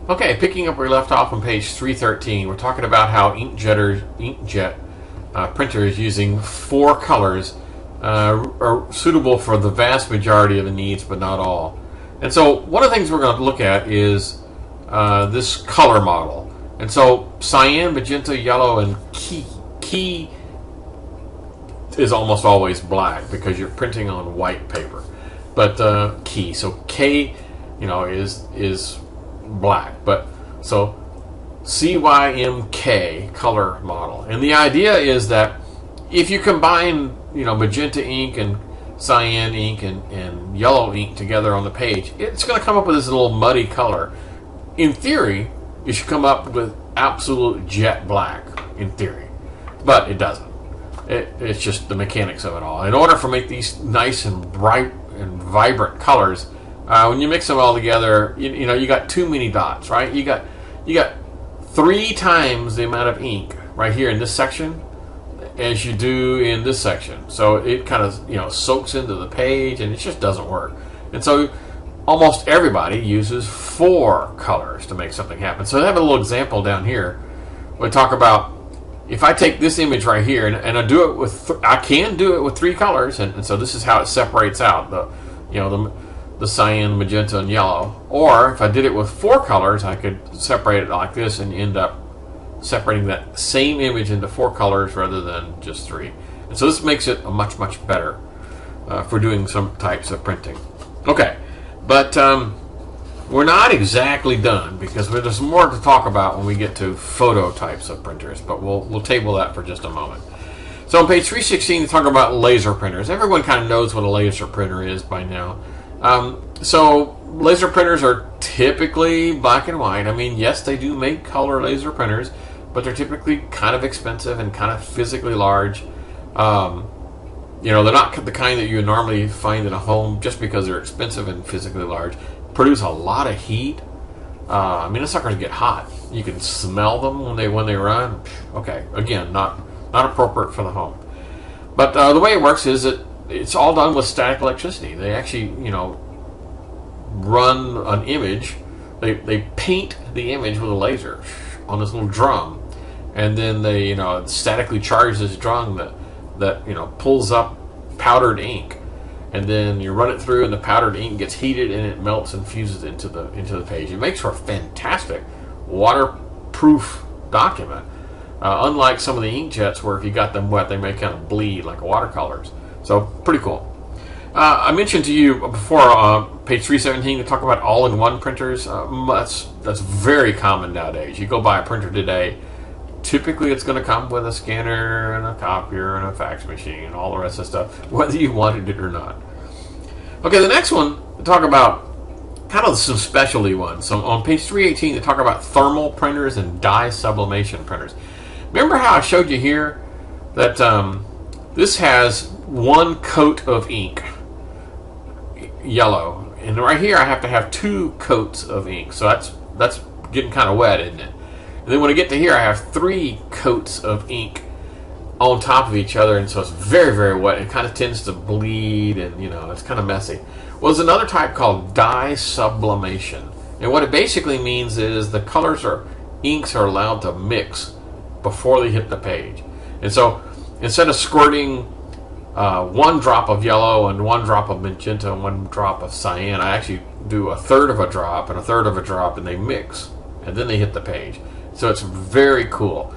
Okay, picking up where we left off on page 313, we're talking about how inkjet printers using 4 colors are suitable for the vast majority of the needs, but not all. And so one of the things we're going to look at is this color model. And so cyan, magenta, yellow, and key is almost always black because you're printing on white paper. But key, so K, is black. But so CYMK color model, and the idea is that if you combine magenta ink and cyan ink and yellow ink together on the page, it's going to come up with this little muddy color. In theory, it should come up with absolute jet black, in theory, but it doesn't. It's just the mechanics of it all. In order for make these nice and bright and vibrant colors, when you mix them all together, you got too many dots, right? You got 3 times the amount of ink right here in this section as you do in this section. So it kind of soaks into the page, and it just doesn't work. And so almost everybody uses 4 colors to make something happen. So I have a little example down here. We talk about if I take this image right here and I do it with I can do it with 3 colors, and so this is how it separates out the cyan, magenta, and yellow. Or if I did it with 4 colors, I could separate it like this and end up separating that same image into 4 colors rather than just 3. And so this makes it much better for doing some types of printing. Okay, but we're not exactly done because there's more to talk about when we get to photo types of printers, but we'll table that for just a moment. So on page 316, we talk about laser printers. Everyone kind of knows what a laser printer is by now. So laser printers are typically black and white. I mean, yes, they do make color laser printers, but they're typically kind of expensive and kind of physically large. They're not the kind that you normally find in a home just because they're expensive and physically large. Produce a lot of heat. The suckers get hot. You can smell them when they run. Okay, again, not appropriate for the home. But the way it works is that it's all done with static electricity. They actually, run an image. They paint the image with a laser on this little drum, and then they, statically charge this drum that pulls up powdered ink, and then you run it through, and the powdered ink gets heated, and it melts and fuses into the page. It makes for a fantastic waterproof document. Unlike some of the inkjets, where if you got them wet, they may kind of bleed like watercolors. So pretty cool. I mentioned to you before, page 317, to talk about all-in-one printers. That's very common nowadays. You go buy a printer today, typically it's going to come with a scanner and a copier and a fax machine and all the rest of the stuff, whether you wanted it or not. Okay, the next one, we talk about kind of some specialty ones. So on page 318, they talk about thermal printers and dye sublimation printers. Remember how I showed you here that this has 1 coat of ink, yellow, and right here I have to have 2 coats of ink. So that's getting kind of wet, isn't it? And then when I get to here, I have 3 coats of ink on top of each other, and so it's very wet. It kind of tends to bleed, and it's kind of messy. Well, there's another type called dye sublimation, and what it basically means is the inks are allowed to mix before they hit the page. And so instead of squirting 1 drop of yellow and 1 drop of magenta and 1 drop of cyan, I actually do 1/3 of a drop and 1/3 of a drop, and they mix, and then they hit the page. So it's very cool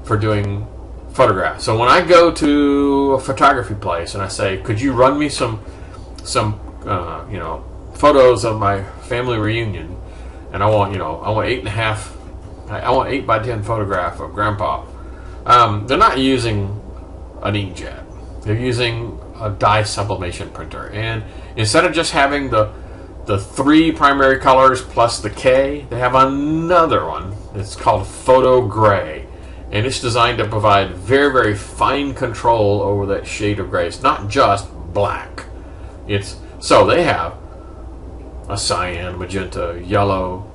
for doing photographs. So when I go to a photography place and I say, could you run me some photos of my family reunion, and I want 8 by 10 photograph of Grandpa. They're not using an inkjet. They're using a dye sublimation printer, and instead of just having the 3 primary colors plus the K, they have another one. It's called photo gray, and it's designed to provide very fine control over that shade of gray. It's not just black. So they have a cyan, magenta, yellow,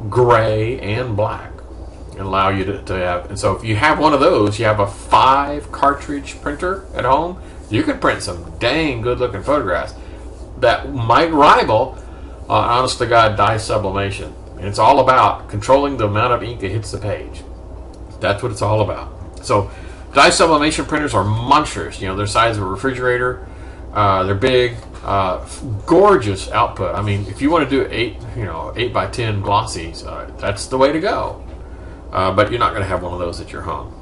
gray, and black, and allow you to have. And so if you have one of those, you have a 5 cartridge printer at home, you can print some dang good looking photographs that might rival honest to God dye sublimation. And it's all about controlling the amount of ink that hits the page. That's what it's all about. So dye sublimation printers are monsters. They're the size of a refrigerator. They're big, gorgeous output. I mean, if you want to do 8 by 10 glossies, that's the way to go. But you're not going to have one of those at your home.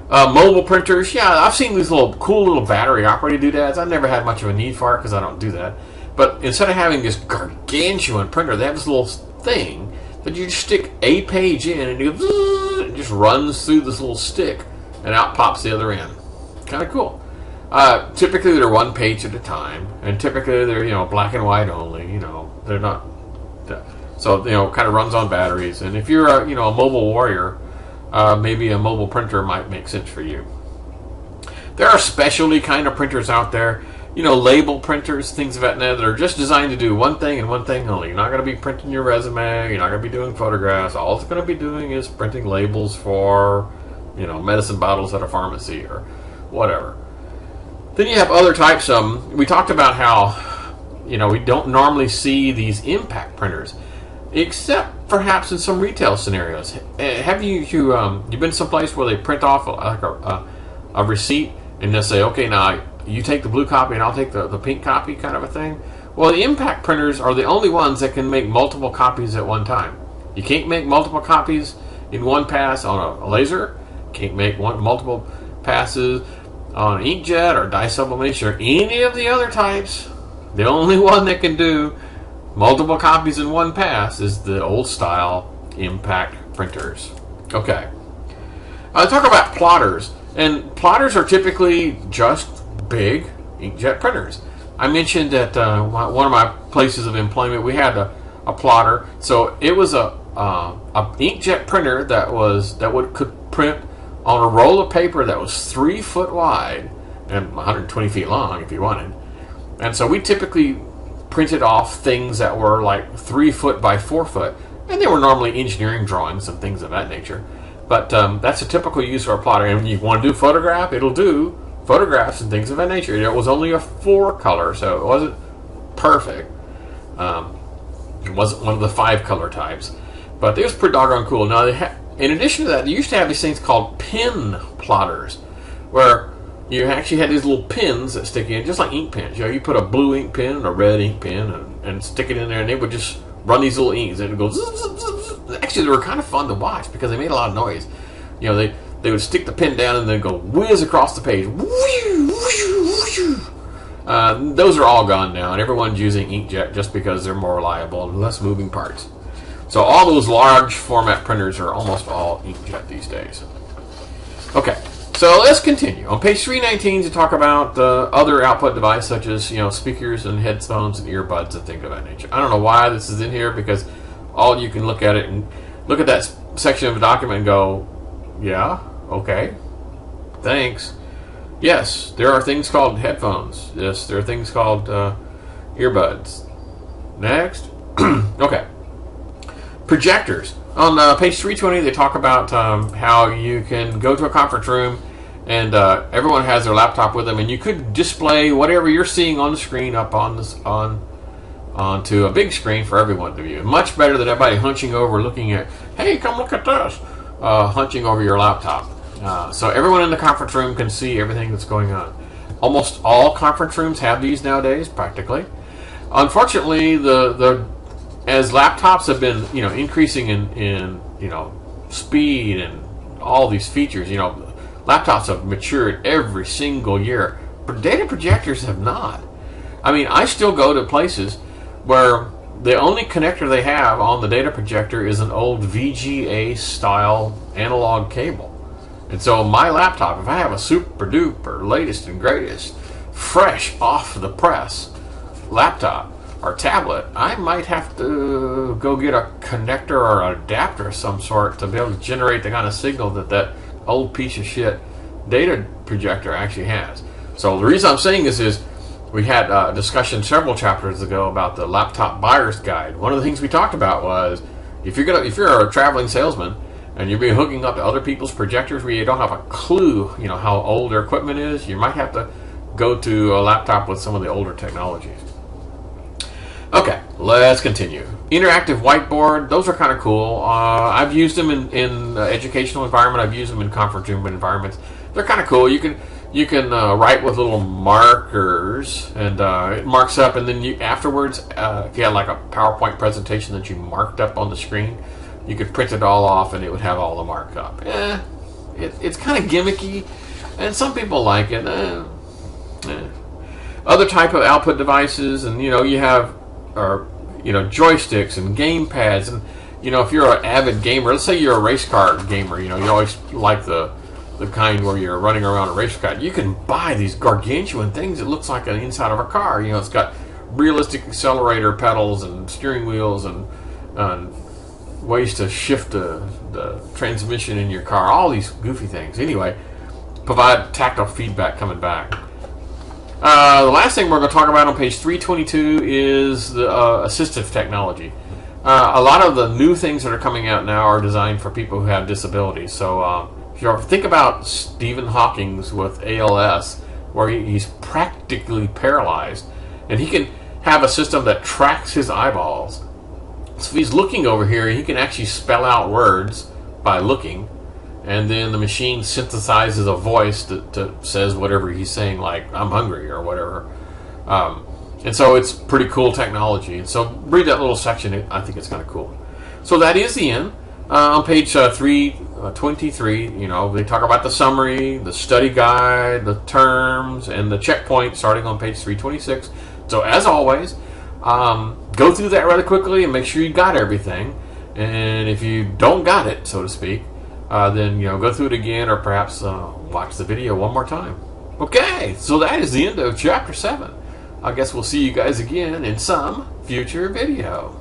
Mobile printers, yeah, I've seen these cool little battery operated doodads. I've never had much of a need for it because I don't do that. But instead of having this gargantuan printer, they have this little thing that you just stick a page in and it just runs through this little stick and out pops the other end. Kind of cool. Typically they're one page at a time, and typically they're black and white only. They're not. So kind of runs on batteries. And if you're a mobile warrior, maybe a mobile printer might make sense for you. There are specialty kind of printers out there, label printers, things of that nature, that are just designed to do one thing and one thing only. You're not going to be printing your resume. You're not going to be doing photographs. All it's going to be doing is printing labels for, medicine bottles at a pharmacy or whatever. Then you have other types. We talked about how, we don't normally see these impact printers, except perhaps in some retail scenarios. Have you been someplace where they print off like a receipt and they'll say, okay, now you take the blue copy and I'll take the pink copy, kind of a thing? Well, the impact printers are the only ones that can make multiple copies at one time. You can't make multiple copies in one pass on a laser. Can't make multiple passes on an inkjet or dye sublimation or any of the other types. The only one that can do multiple copies in one pass is the old style impact printers. Okay. I'll talk about plotters. And plotters are typically just big inkjet printers. I mentioned that one of my places of employment, we had a plotter. So it was a inkjet printer that could print on a roll of paper that was 3 foot wide and 120 feet long if you wanted. And so we typically printed off things that were like 3 foot by 4 foot, and they were normally engineering drawings and things of that nature. But that's a typical use for a plotter. And when you want to do photograph, it'll do photographs and things of that nature. It was only a 4 color, so it wasn't perfect. It wasn't one of the 5 color types, but it was pretty doggone cool. Now, in addition to that, they used to have these things called pin plotters, where you actually had these little pins that stick in, just like ink pens. You put a blue ink pen and a red ink pen and stick it in there, and they would just run these little inks, and it would go zzz, zzz, zzz. Actually, they were kind of fun to watch because they made a lot of noise. They would stick the pen down and then go whiz across the page. Those are all gone now, and everyone's using inkjet just because they're more reliable and less moving parts. So all those large format printers are almost all inkjet these days. Okay, so let's continue. On page 319 to talk about the other output device, such as speakers and headphones and earbuds and things of that nature. I don't know why this is in here, because all you can look at it and look at that section of a document and go, yeah, okay, thanks. Yes, there are things called headphones. Yes, there are things called earbuds. Next. Okay. Projectors. On page 320, they talk about how you can go to a conference room and everyone has their laptop with them, and you could display whatever you're seeing on the screen up onto a big screen for everyone to view. Much better than everybody hunching over looking at, hey, come look at this, hunching over your laptop. So everyone in the conference room can see everything that's going on. Almost all conference rooms have these nowadays, practically. Unfortunately, as laptops have been, increasing in speed and all these features, laptops have matured every single year, but data projectors have not. I mean, I still go to places where the only connector they have on the data projector is an old VGA style analog cable. And so my laptop, if I have a super duper latest and greatest, fresh off the press laptop or tablet, I might have to go get a connector or an adapter of some sort to be able to generate the kind of signal that old piece of shit data projector actually has. So the reason I'm saying this is we had a discussion several chapters ago about the laptop buyer's guide. One of the things we talked about was if you're a traveling salesman and you're being hooking up to other people's projectors where you don't have a clue, how old their equipment is, you might have to go to a laptop with some of the older technologies. Okay, let's continue. Interactive whiteboard, those are kind of cool. I've used them in educational environment. I've used them in conference room environments. They're kind of cool. You can write with little markers, and it marks up, and then you afterwards, if you had like a PowerPoint presentation that you marked up on the screen, you could print it all off, and it would have all the markup. It's kind of gimmicky, and some people like it. Other type of output devices, and you have joysticks and game pads, and if you're an avid gamer, let's say you're a race car gamer, you always like the kind where you're running around a race car. You can buy these gargantuan things. It looks like an inside of a car. It's got realistic accelerator pedals and steering wheels and ways to shift the transmission in your car. All these goofy things. Anyway, provide tactile feedback coming back. The last thing we're going to talk about on page 322 is the assistive technology. A lot of the new things that are coming out now are designed for people who have disabilities. So if you think about Stephen Hawking's with ALS, where he's practically paralyzed, and he can have a system that tracks his eyeballs. So if he's looking over here, he can actually spell out words by looking, and then the machine synthesizes a voice that says whatever he's saying, like "I'm hungry" or whatever. And so it's pretty cool technology. And so read that little section. I think it's kind of cool. So that is the end. On page 323, they talk about the summary, the study guide, the terms, and the checkpoint starting on page 326. So as always, go through that rather quickly and make sure you got everything. And if you don't got it, so to speak, then go through it again, or perhaps watch the video one more time. Okay, so that is the end of Chapter 7. I guess we'll see you guys again in some future video.